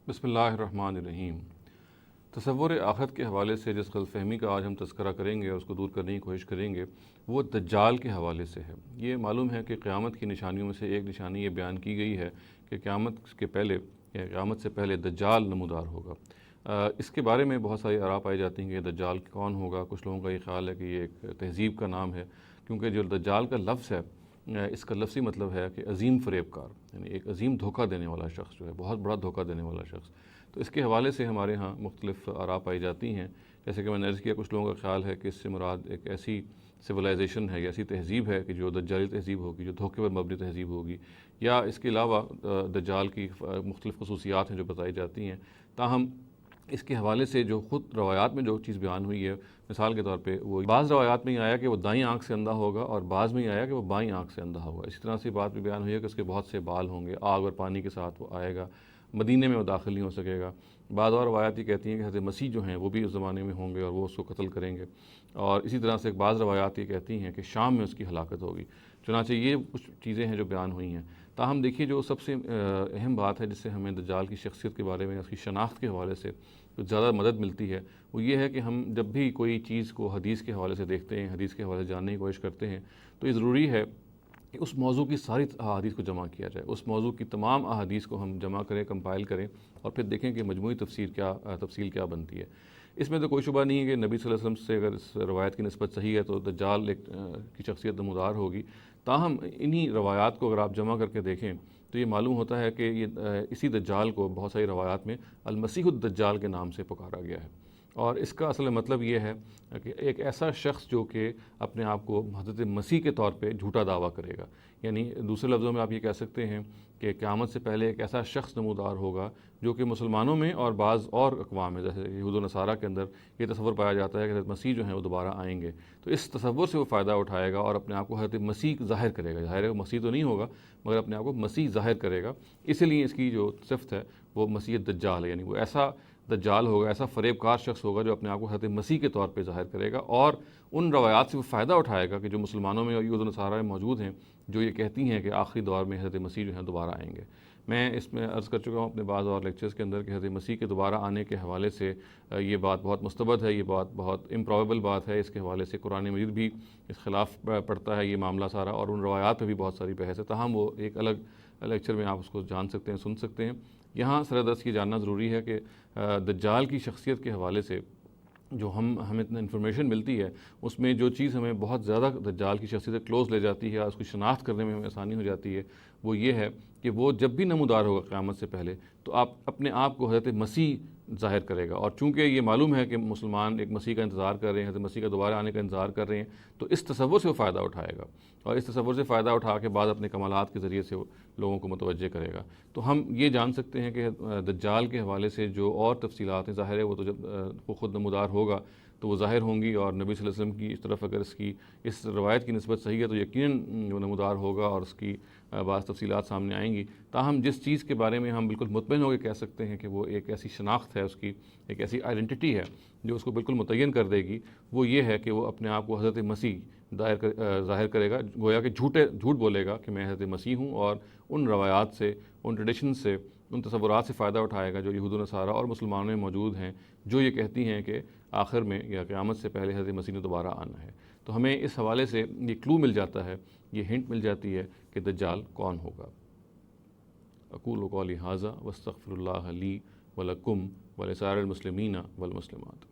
بسم اللہ الرحمن الرحیم۔ تصور آخرت کے حوالے سے جس غلط فہمی کا آج ہم تذکرہ کریں گے اور اس کو دور کرنے کی کوشش کریں گے وہ دجال کے حوالے سے ہے۔ یہ معلوم ہے کہ قیامت کی نشانیوں میں سے ایک نشانی یہ بیان کی گئی ہے کہ قیامت کے پہلے یا قیامت سے پہلے دجال نمودار ہوگا۔ اس کے بارے میں بہت ساری آراء پائی جاتی ہیں کہ دجال کون ہوگا۔ کچھ لوگوں کا یہ خیال ہے کہ یہ ایک تہذیب کا نام ہے، کیونکہ جو دجال کا لفظ ہے اس کا لفظی مطلب ہے کہ عظیم فریب کار، یعنی ایک عظیم دھوکہ دینے والا شخص جو ہے، بہت بڑا دھوکہ دینے والا شخص۔ تو اس کے حوالے سے ہمارے ہاں مختلف آراء پائی جاتی ہیں۔ جیسے کہ میں نے عرض کیا، کچھ لوگوں کا خیال ہے کہ اس سے مراد ایک ایسی سویلائزیشن ہے یا ایسی تہذیب ہے کہ جو دجالی تہذیب ہوگی، جو دھوکے پر مبنی تہذیب ہوگی، یا اس کے علاوہ دجال کی مختلف خصوصیات ہیں جو بتائی جاتی ہیں۔ تاہم اس کے حوالے سے جو خود روایات میں جو چیز بیان ہوئی ہے، مثال کے طور پہ وہ بعض روایات میں یہ آیا کہ وہ دائیں آنکھ سے اندھا ہوگا اور بعض میں یہ آیا کہ وہ بائیں آنکھ سے اندھا ہوگا۔ اسی طرح سے بات بھی بیان ہوئی ہے کہ اس کے بہت سے بال ہوں گے، آگ اور پانی کے ساتھ وہ آئے گا، مدینے میں وہ داخل نہیں ہو سکے گا۔ بعض اور روایات یہ کہتی ہیں کہ حضرت مسیح جو ہیں وہ بھی اس زمانے میں ہوں گے اور وہ اس کو قتل کریں گے، اور اسی طرح سے بعض روایات یہ کہتی ہیں کہ شام میں اس کی ہلاکت ہوگی۔ چنانچہ یہ کچھ چیزیں ہیں جو بیان ہوئی ہیں۔ تاہم دیکھیے، جو سب سے اہم بات ہے جس سے ہمیں دجال کی شخصیت کے بارے میں، اس کی شناخت کے حوالے سے کچھ زیادہ مدد ملتی ہے، وہ یہ ہے کہ ہم جب بھی کوئی چیز کو حدیث کے حوالے سے دیکھتے ہیں، حدیث کے حوالے سے جاننے کی کوشش کرتے ہیں، تو یہ ضروری ہے کہ اس موضوع کی ساری احادیث کو جمع کیا جائے، اس موضوع کی تمام احادیث کو ہم جمع کریں، کمپائل کریں، اور پھر دیکھیں کہ مجموعی تفصیل کیا بنتی ہے۔ اس میں تو کوئی شبہ نہیں ہے کہ نبی صلی اللہ علیہ وسلم سے اگر اس روایت کی نسبت صحیح ہے تو دجال کی شخصیت نمودار ہوگی۔ تاہم انہی روایات کو اگر آپ جمع کر کے دیکھیں تو یہ معلوم ہوتا ہے کہ یہ اسی دجال کو بہت ساری روایات میں المسیح الدجال کے نام سے پکارا گیا ہے، اور اس کا اصل مطلب یہ ہے کہ ایک ایسا شخص جو کہ اپنے آپ کو حضرت مسیح کے طور پہ جھوٹا دعویٰ کرے گا۔ یعنی دوسرے لفظوں میں آپ یہ کہہ سکتے ہیں کہ قیامت سے پہلے ایک ایسا شخص نمودار ہوگا جو کہ مسلمانوں میں اور بعض اور اقوام میں جیسے یہود و نصارہ کے اندر یہ تصور پایا جاتا ہے کہ حضرت مسیح جو ہیں وہ دوبارہ آئیں گے، تو اس تصور سے وہ فائدہ اٹھائے گا اور اپنے آپ کو حضرت مسیح ظاہر کرے گا۔ ظاہر ہے مسیح تو نہیں ہوگا مگر اپنے آپ کو مسیح ظاہر کرے گا، اسی لیے اس کی جو صفت ہے وہ مسیح الدجال ہے۔ یعنی وہ ایسا دجال ہوگا، ایسا فریب کار شخص ہوگا جو اپنے آپ کو حضرت مسیح کے طور پہ ظاہر کرے گا، اور ان روایات سے وہ فائدہ اٹھائے گا کہ جو مسلمانوں میں اور یہود و نصارہ میں موجود ہیں، جو یہ کہتی ہیں کہ آخری دور میں حضرت مسیح جو ہیں دوبارہ آئیں گے۔ میں اس میں عرض کر چکا ہوں اپنے بعض اور لیکچرز کے اندر کہ حضرت مسیح کے دوبارہ آنے کے حوالے سے یہ بات بہت مستبد ہے، یہ بات بہت امپرابیبل بات ہے۔ اس کے حوالے سے قرآن مجید بھی اس خلاف پڑتا ہے یہ معاملہ سارا، اور ان روایات پہ بھی بہت ساری بحث ہے۔ تاہم وہ ایک الگ لیکچر میں آپ اس کو جان سکتے ہیں، سن سکتے ہیں۔ یہاں سردست یہ جاننا ضروری ہے کہ دجال کی شخصیت کے حوالے سے جو ہمیں انفارمیشن ملتی ہے، اس میں جو چیز ہمیں بہت زیادہ دجال کی شخصیت سے کلوز لے جاتی ہے اور اس کی شناخت کرنے میں ہمیں آسانی ہو جاتی ہے، وہ یہ ہے کہ وہ جب بھی نمودار ہوگا قیامت سے پہلے تو آپ اپنے آپ کو حضرت مسیح ظاہر کرے گا، اور چونکہ یہ معلوم ہے کہ مسلمان ایک مسیح کا انتظار کر رہے ہیں، حضرت مسیح کا دوبارہ آنے کا انتظار کر رہے ہیں، تو اس تصور سے وہ فائدہ اٹھائے گا، اور اس تصور سے فائدہ اٹھا کے بعد اپنے کمالات کے ذریعے سے وہ لوگوں کو متوجہ کرے گا۔ تو ہم یہ جان سکتے ہیں کہ دجال کے حوالے سے جو اور تفصیلات ہیں، ظاہر ہے وہ تو جب وہ خود نمودار ہوگا تو وہ ظاہر ہوں گی، اور نبی صلی اللہ علیہ وسلم کی اس طرف اگر اس روایت کی نسبت صحیح ہے تو یقیناً وہ نمودار ہوگا اور اس کی بعض تفصیلات سامنے آئیں گی۔ تاہم جس چیز کے بارے میں ہم بالکل مطمئن ہو کے کہہ سکتے ہیں کہ وہ ایک ایسی شناخت ہے، اس کی ایک ایسی آئیڈینٹی ہے جو اس کو بالکل متعین کر دے گی، وہ یہ ہے کہ وہ اپنے آپ کو حضرت مسیح ظاہر کرے گا، گویا کہ جھوٹ بولے گا کہ میں حضرت مسیح ہوں، اور ان روایات سے، ان ٹریڈیشن سے، ان تصورات سے فائدہ اٹھائے گا جو یہود و نصارہ اور مسلمانوں میں موجود ہیں، جو یہ کہتی ہیں کہ آخر میں یا قیامت سے پہلے حضرت مسیح نے دوبارہ آنا ہے۔ تو ہمیں اس حوالے سے یہ کلو مل جاتا ہے، یہ ہنٹ مل جاتی ہے کہ دجال کون ہوگا۔ اقول قولی ھذا واستغفر اللہ لی ولکم ولسائر المسلمین والمسلمات۔